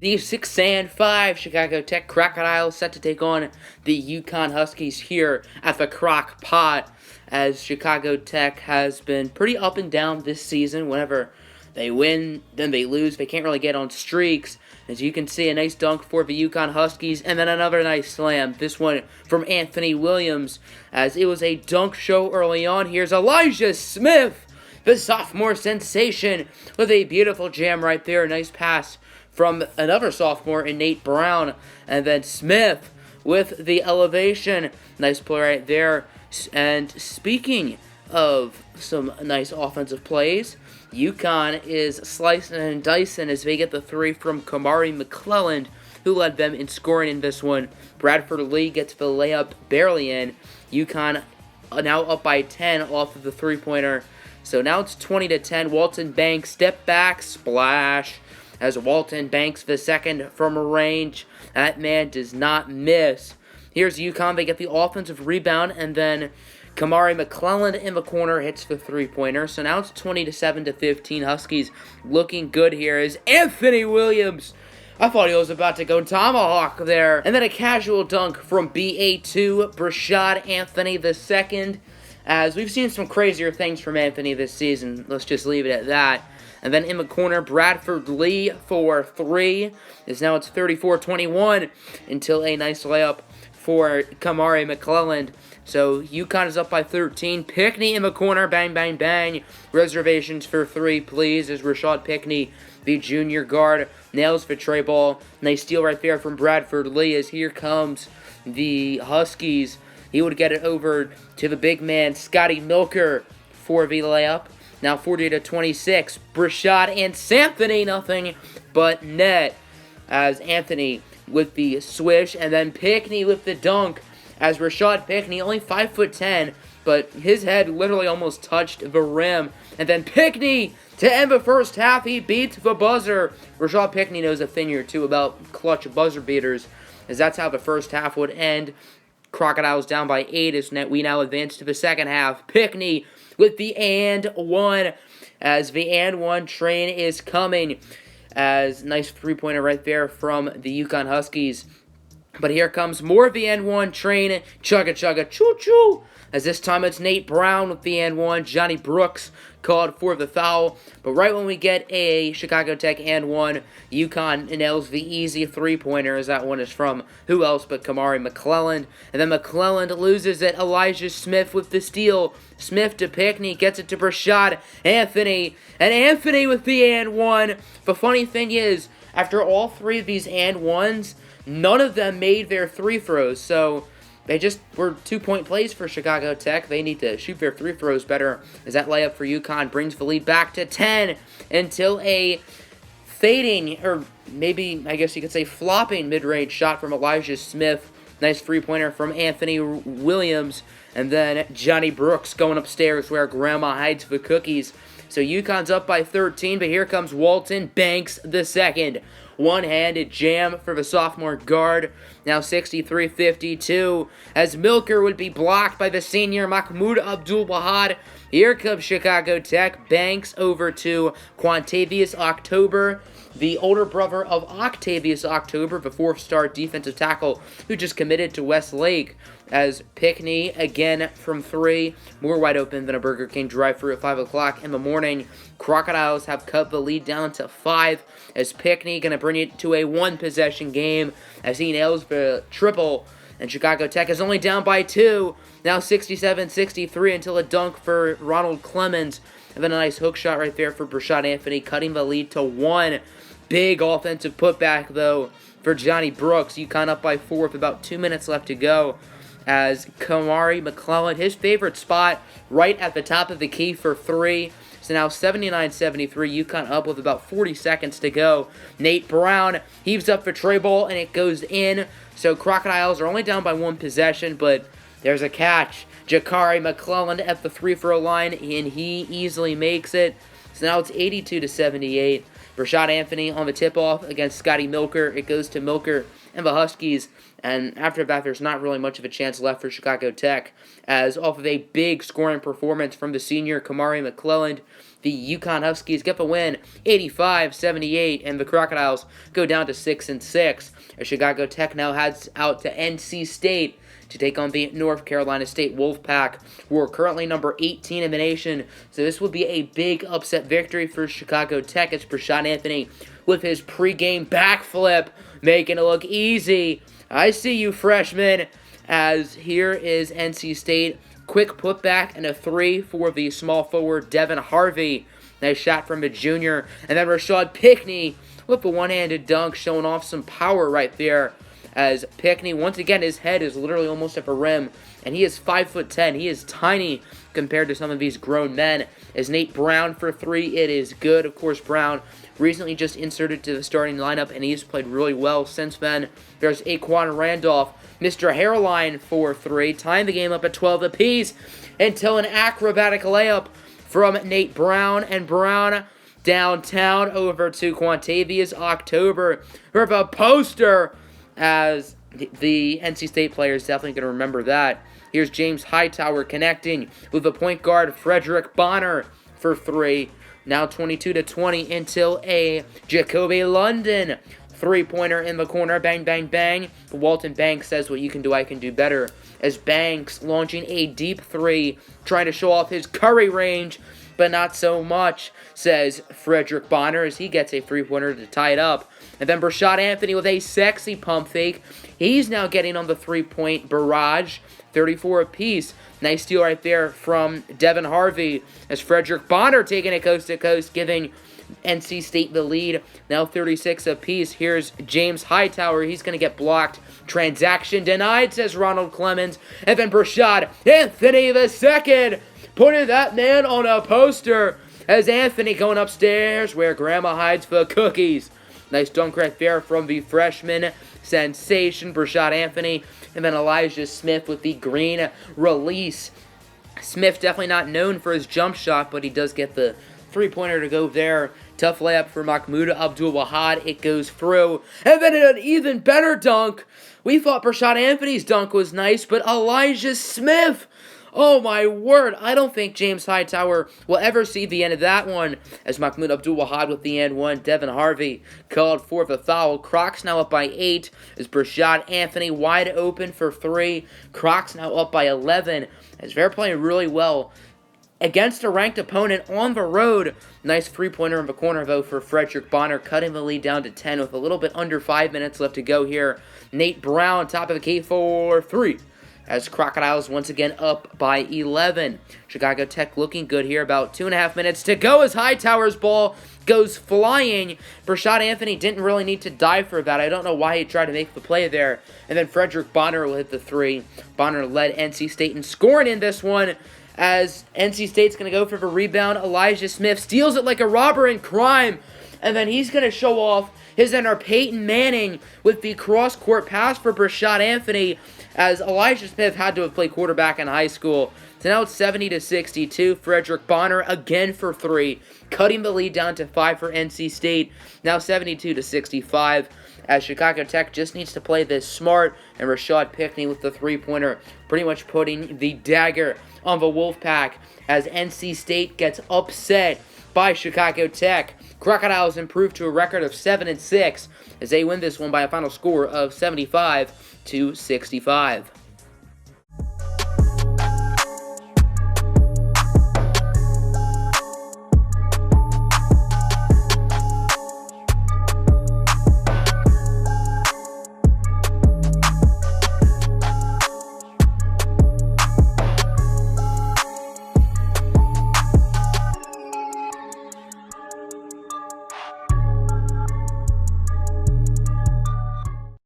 The 6-5 Chicago Tech Crocodiles set to take on the UConn Huskies here at the Croc Pot, as Chicago Tech has been pretty up and down this season. Whenever they win, then they lose. They can't really get on streaks. As you can see, a nice dunk for the UConn Huskies, and then another nice slam. This one from Anthony Williams, as it was a dunk show early on. Here's Elijah Smith, the sophomore sensation, with a beautiful jam right there. Nice pass from another sophomore in Nate Brown, and then Smith with the elevation. Nice play right there. And speaking of some nice offensive plays, UConn is slicing and dicing as they get the three from Kamari McClelland, who led them in scoring in this one. Bradford Lee gets the layup barely in. UConn now up by 10 off of the three-pointer. So now it's 20-10. Walton Banks, step back, splash. As Walton Banks the second from range. That man does not miss. Here's UConn. They get the offensive rebound, and then Kamari McClelland in the corner hits the three-pointer. So now it's 20-7-15. Huskies looking good here as Anthony Williams, I thought he was about to go tomahawk there. And then a casual dunk from BA2, Brashad Anthony II. As we've seen some crazier things from Anthony this season. Let's just leave it at that. And then in the corner, Bradford Lee for three. As now it's 34-21 until a nice layup for Kamari McClelland. So UConn is up by 13. Pickney in the corner, bang, bang, bang. Reservations for three, please, as Rashad Pickney, the junior guard, nails the tray ball. Nice steal right there from Bradford Lee, as here comes the Huskies. He would get it over to the big man, Scotty Milker, for the layup. Now 40-26. Brashad and Anthony, nothing but net. As Anthony with the swish, and then Pickney with the dunk. As Rashad Pickney, only 5'10", but his head literally almost touched the rim. And then Pickney to end the first half. He beats the buzzer. Rashad Pickney knows a thing or two about clutch buzzer beaters, as that's how the first half would end. Crocodiles down by 8 as we now advance to the second half. Pickney with the and one, as the and one train is coming. As nice three-pointer right there from the UConn Huskies. But here comes more of the and one train. Chugga chugga choo choo. As this time it's Nate Brown with the and one. Johnny Brooks called for the foul. But right when we get a Chicago Tech and one, UConn nails the easy three-pointer, as that one is from who else but Kamari McClelland. And then McClelland loses it. Elijah Smith with the steal. Smith to Pickney, gets it to Brashad Anthony. And Anthony with the and one. The funny thing is, after all three of these and ones, none of them made their free throws. So they just were 2-point plays for Chicago Tech. They need to shoot their free throws better, as that layup for UConn brings the lead back to 10 until a fading, or maybe I guess you could say flopping mid-range shot from Elijah Smith. Nice three-pointer from Anthony Williams. And then Johnny Brooks going upstairs where Grandma hides the cookies. So UConn's up by 13, but here comes Walton Banks II. One-handed jam for the sophomore guard. Now 63-52, as Milker would be blocked by the senior Mahmoud Abdul-Wahad. Here comes Chicago Tech. Banks over to Quantavious October, the older brother of Octavius October, the fourth-star defensive tackle who just committed to Westlake. As Pickney, again from three, more wide open than a Burger King drive-thru at 5 o'clock in the morning. Crocodiles have cut the lead down to 5, as Pickney going to bring it to a one-possession game as he nails the triple. And Chicago Tech is only down by 2, now 67-63 until a dunk for Ronald Clemens. And then a nice hook shot right there for Brashad Anthony, cutting the lead to 1. Big offensive putback, though, for Johnny Brooks. UConn up by 4 with about 2 minutes left to go. As Kamari McClelland, his favorite spot, right at the top of the key for 3. So now 79-73, UConn up with about 40 seconds to go. Nate Brown heaves up the tray ball, and it goes in. So Crocodiles are only down by 1 possession, but there's a catch. Jakari McClelland at the free-throw line, and he easily makes it. So now it's 82-78. Brashad Anthony on the tip-off against Scotty Milker. It goes to Milker. and the Huskies. And after that, there's not really much of a chance left for Chicago Tech, as off of a big scoring performance from the senior Kamari McClelland, the UConn Huskies get the win 85-78, and the Crocodiles go down to 6-6. As Chicago Tech now heads out to NC State to take on the North Carolina State Wolfpack, who are currently number 18 in the nation. So this will be a big upset victory for Chicago Tech. It's Brashad Anthony with his pregame backflip, making it look easy. I see you, freshman. As here is NC State. Quick putback and a 3 for the small forward Devin Harvey. Nice shot from the junior. And then Rashad Pickney with the one-handed dunk, showing off some power right there. As Pickney, once again, his head is literally almost at the rim, and he is 5'10". He is tiny compared to some of these grown men. As Nate Brown for 3, it is good. Of course, Brown recently just inserted to the starting lineup, and he's played really well since then. There's Aquan Randolph, Mr. Hairline for 3, tying the game up at 12 apiece until an acrobatic layup from Nate Brown, and Brown downtown over to Quantavious October for the poster, as the NC State player is definitely going to remember that. Here's James Hightower connecting with the point guard Frederick Bonner for 3. Now 22-20 until a Jacoby London three-pointer in the corner. Bang, bang, bang. Walton Banks says, what you can do, I can do better. As Banks launching a deep 3, trying to show off his Curry range, but not so much, says Frederick Bonner, as he gets a three-pointer to tie it up. And then Brashad Anthony with a sexy pump fake. He's now getting on the three-point barrage, 34 apiece. Nice steal right there from Devin Harvey, as Frederick Bonner taking it coast to coast, giving NC State the lead. Now 36 apiece. Here's James Hightower. He's going to get blocked. Transaction denied, says Ronald Clemens. And then Brashad Anthony the second, putting that man on a poster, as Anthony going upstairs where grandma hides the cookies. Nice dunk right there from the freshman sensation, Brashad Anthony. And then Elijah Smith with the green release. Smith definitely not known for his jump shot, but he does get the three-pointer to go there. Tough layup for Mahmoud Abdul-Wahad. It goes through. And then an even better dunk. We thought Brashad Anthony's dunk was nice, but Elijah Smith, oh my word, I don't think James Hightower will ever see the end of that one, as Mahmoud Abdul-Wahad with the and one. Devin Harvey called for the foul. Crocs now up by 8, as Brashad Anthony wide open for 3. Crocs now up by 11, as they're playing really well against a ranked opponent on the road. Nice three-pointer in the corner, though, for Frederick Bonner, cutting the lead down to 10 with a little bit under 5 minutes left to go here. Nate Brown, top of the key for 3, as Crocodiles once again up by 11. Chicago Tech looking good here, about 2.5 minutes to go, as Hightower's ball goes flying. Brashad Anthony didn't really need to dive for that. I don't know why he tried to make the play there. And then Frederick Bonner will hit the 3. Bonner led NC State in scoring in this one, as NC State's going to go for the rebound. Elijah Smith steals it like a robber in crime, and then he's going to show off his inner Peyton Manning with the cross-court pass for Brashad Anthony, as Elijah Smith had to have played quarterback in high school. So now it's 70-62. Frederick Bonner again for 3, cutting the lead down to 5 for NC State. Now 72-65, as Chicago Tech just needs to play this smart, and Rashad Pickney with the three-pointer, pretty much putting the dagger on the Wolfpack, as NC State gets upset by Chicago Tech. Crocodiles improve to a record of 7-6, as they win this one by a final score of 75-65.